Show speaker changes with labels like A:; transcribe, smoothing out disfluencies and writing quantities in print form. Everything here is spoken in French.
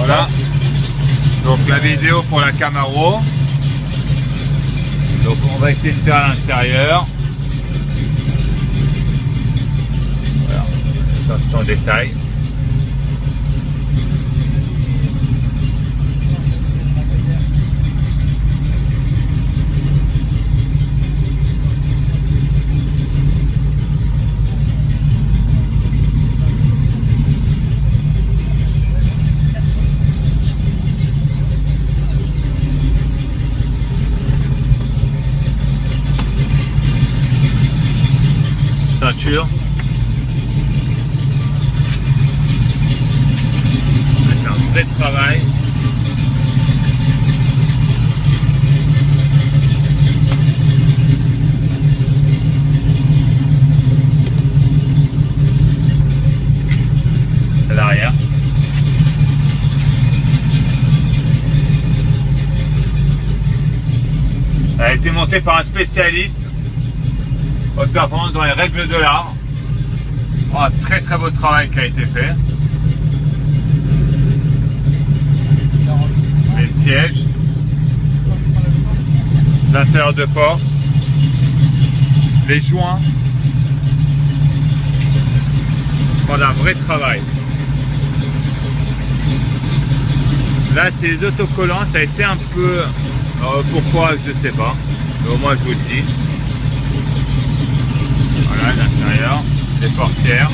A: Voilà. Donc la vidéo pour la Camaro. Donc on va essayer de faire à l'intérieur. Voilà. Attention aux détails. Ceinture. C'est un vrai travail. À l'arrière. Elle a été montée par un spécialiste. Haute performance dans les règles de l'art. Oh, un très très beau travail qui a été fait. Les sièges, l'intérieur de porte, les joints. On a un vrai travail. Là c'est les autocollants, ça a été un peu... pourquoi je sais pas. Mais au moins je vous le dis. Voilà l'intérieur, les portières.